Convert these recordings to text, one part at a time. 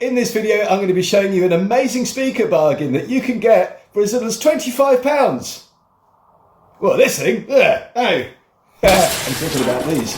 In this video, I'm going to be showing you an amazing speaker bargain that you can get for as little as £25. Well, this thing, I'm talking about these.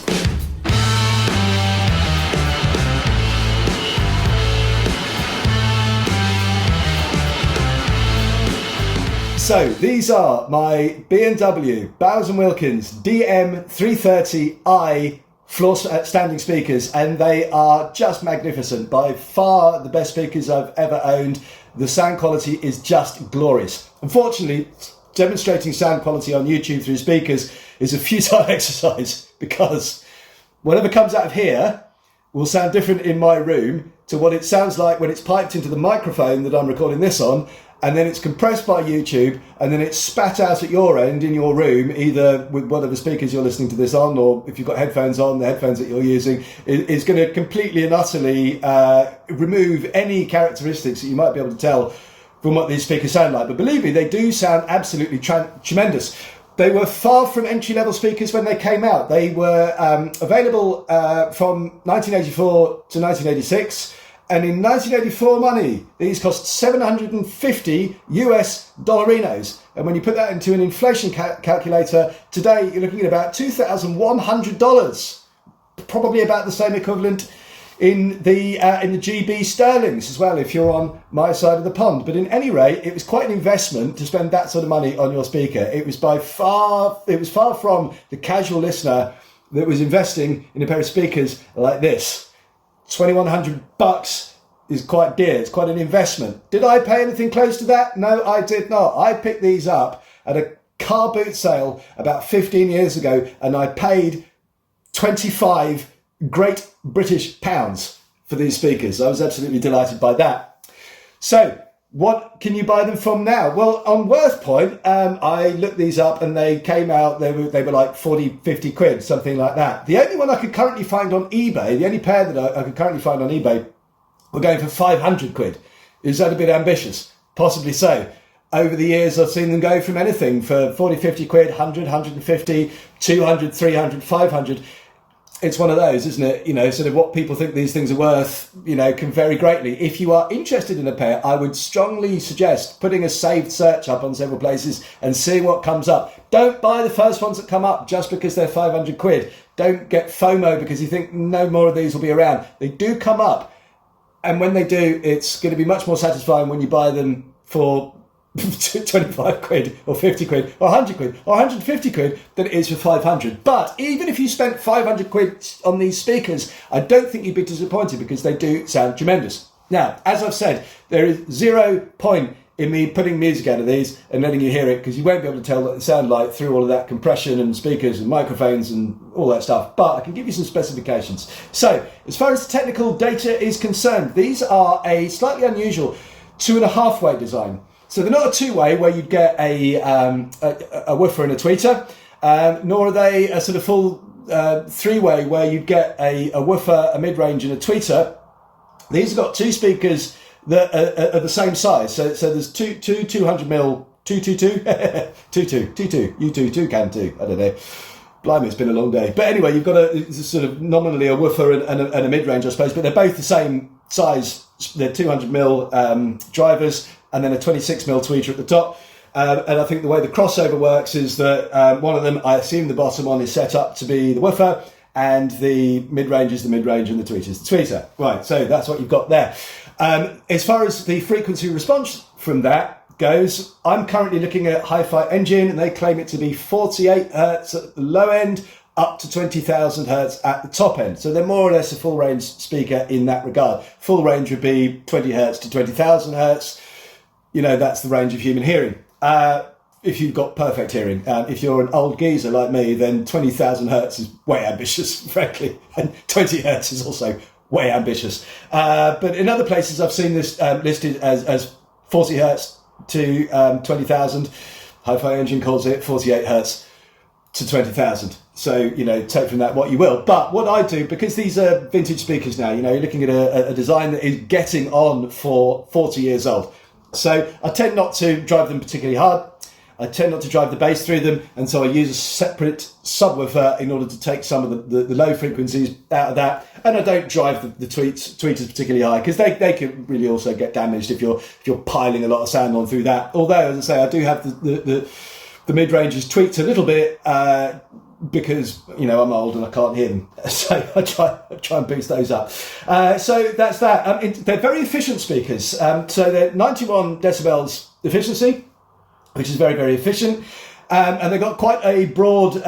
So these are my B&W Bowers & Wilkins DM330i floor standing speakers, and they are just magnificent. By far the best speakers I've ever owned. The sound quality is just glorious. Unfortunately, demonstrating sound quality on YouTube through speakers is a futile exercise, because whatever comes out of here will sound different in my room to what it sounds like when it's piped into the microphone that I'm recording this on, and then it's compressed by YouTube, and then it's spat out at your end in your room, either with whatever speakers you're listening to this on, or if you've got headphones on, the headphones that you're using. It's going to completely and utterly remove any characteristics that you might be able to tell from what these speakers sound like. But believe me, they do sound absolutely tremendous. They were far from entry-level speakers when they came out. They were available from 1984 to 1986. And in 1984 money, these cost 750 US dollarinos. And when you put that into an inflation calculator, today you're looking at about $2,100. Probably about the same equivalent in the GB sterlings as well, if you're on my side of the pond. But in any rate, it was quite an investment to spend that sort of money on your speaker. It was far from the casual listener that was investing in a pair of speakers like this. $2,100 is quite dear. It's quite an investment. Did I pay anything close to that? No, I did not. I picked these up at a car boot sale about 15 years ago, and I paid 25 Great British pounds for these speakers. I was absolutely delighted by that. So what can you buy them from now? Well, on WorthPoint, I looked these up and they came out, they were like 40, 50 quid, something like that. The only one I could currently find on eBay, the only pair that I could currently find on eBay, were going for 500 quid. Is that a bit ambitious? Possibly so. Over the years, I've seen them go from anything for 40, 50 quid, 100, 150, 200, 300, 500. It's one of those, isn't it? You know, sort of what people think these things are worth, you know, can vary greatly. If you are interested in a pair, I would strongly suggest putting a saved search up on several places and seeing what comes up. Don't buy the first ones that come up just because they're 500 quid. Don't get FOMO because you think no more of these will be around. They do come up. And when they do, it's going to be much more satisfying when you buy them for 25 quid or 50 quid or 100 quid or 150 quid than it is for 500. But even if you spent 500 quid on these speakers, I don't think you'd be disappointed, because they do sound tremendous. Now, as I've said, there is 0 point in me putting music out of these and letting you hear it, because you won't be able to tell what it sounds like through all of that compression and speakers and microphones and all that stuff. But I can give you some specifications. So as far as the technical data is concerned, these are a slightly unusual 2.5-way design. So they're not a 2-way where you'd get a woofer and a tweeter, nor are they a sort of full 3-way where you'd get a woofer, a mid-range and a tweeter. These have got 2 speakers that are the same size. So there's two 200mm, 222, you two can too, I don't know. Blimey, it's been a long day. But anyway, you've got a sort of nominally a woofer and a mid-range, I suppose, but they're both the same size. They're 200mm drivers, and then a 26mm tweeter at the top. And I think the way the crossover works is that one of them, I assume the bottom one, is set up to be the woofer, and the mid-range is the mid-range and the tweeter is the tweeter. Right, so that's what you've got there. As far as the frequency response from that goes, I'm currently looking at Hi-Fi Engine, and they claim it to be 48 hertz at the low end, up to 20,000 hertz at the top end. So they're more or less a full range speaker in that regard. Full range would be 20 hertz to 20,000 hertz. You know, that's the range of human hearing. If you've got perfect hearing. If you're an old geezer like me, then 20,000 hertz is way ambitious, frankly. And 20 hertz is also way ambitious. But in other places, I've seen this listed as 40 hertz to 20,000. Hi-Fi Engine calls it 48 hertz to 20,000. So, you know, take from that what you will. But what I do, because these are vintage speakers now, you know, you're looking at a design that is getting on for 40 years old. So I tend not to drive them particularly hard. I tend not to drive the bass through them, and so I use a separate subwoofer in order to take some of the low frequencies out of that. And I don't drive the tweeters particularly high, because they can really also get damaged if you're piling a lot of sound on through that. Although, as I say, I do have the mid-ranges tweaked a little bit, because, you know, I'm old and I can't hear them. So I try and boost those up. So that's that. They're very efficient speakers. So they're 91 decibels efficiency, which is very, very efficient. And they've got quite a broad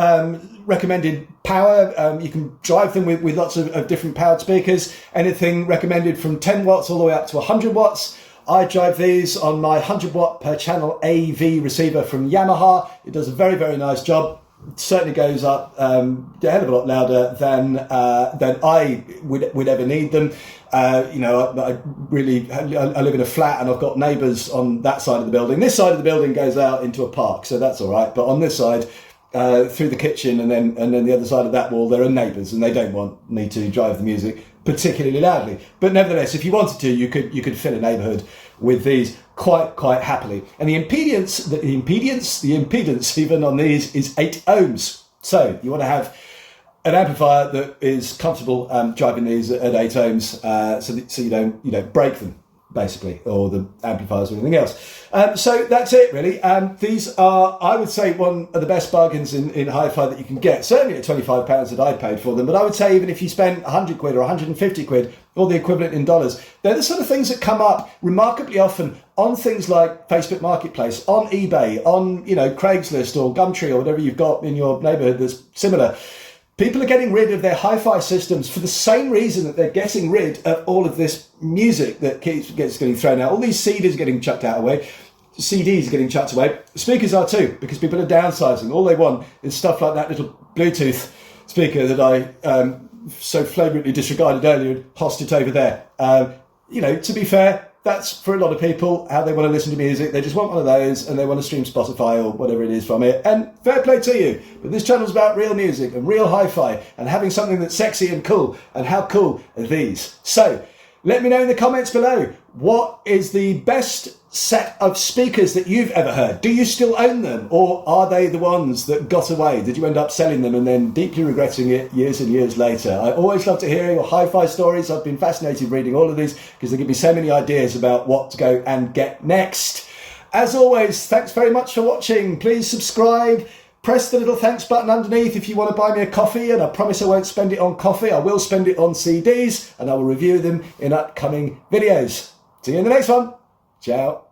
recommended power. You can drive them with lots of different powered speakers. Anything recommended from 10 watts all the way up to 100 watts. I drive these on my 100 watt per channel AV receiver from Yamaha. It does a very, very nice job. It certainly goes up a hell of a lot louder than I would ever need them. You know, I live in a flat and I've got neighbours on that side of the building. This side of the building goes out into a park, so that's all right. But on this side, through the kitchen and then the other side of that wall, there are neighbours, and they don't want me to drive the music particularly loudly. But nevertheless, if you wanted to, you could fill a neighbourhood with these quite happily. And the impedance even on these is 8 ohms. So you want to have an amplifier that is comfortable driving these at 8 ohms, so you don't break them, basically, or the amplifiers or anything else. So that's it, really. These are, I would say, one of the best bargains in hi-fi that you can get, certainly at £25 that I paid for them. But I would say even if you spend 100 quid or 150 quid, or the equivalent in dollars, they're the sort of things that come up remarkably often on things like Facebook Marketplace, on eBay, on, you know, Craigslist or Gumtree or whatever you've got in your neighbourhood that's similar. People are getting rid of their hi-fi systems for the same reason that they're getting rid of all of this music that gets getting thrown out. All these CDs are getting chucked away. CDs are getting chucked away. Speakers are too, because people are downsizing. All they want is stuff like that little Bluetooth speaker that I so flagrantly disregarded earlier and tossed it over there. You know, to be fair, that's for a lot of people how they want to listen to music. They just want one of those and they want to stream Spotify or whatever it is from it. And fair play to you. But this channel's about real music and real hi-fi and having something that's sexy and cool. And how cool are these? So let me know in the comments below, what is the best set of speakers that you've ever heard? Do you still own them, or are they the ones that got away? Did you end up selling them and then deeply regretting it years and years later? I always love to hear your hi-fi stories. I've been fascinated reading all of these because they give me so many ideas about what to go and get next. As always, thanks very much for watching. Please subscribe. Press the little thanks button underneath if you want to buy me a coffee, and I promise I won't spend it on coffee. I will spend it on CDs, and I will review them in upcoming videos. See you in the next one. Ciao.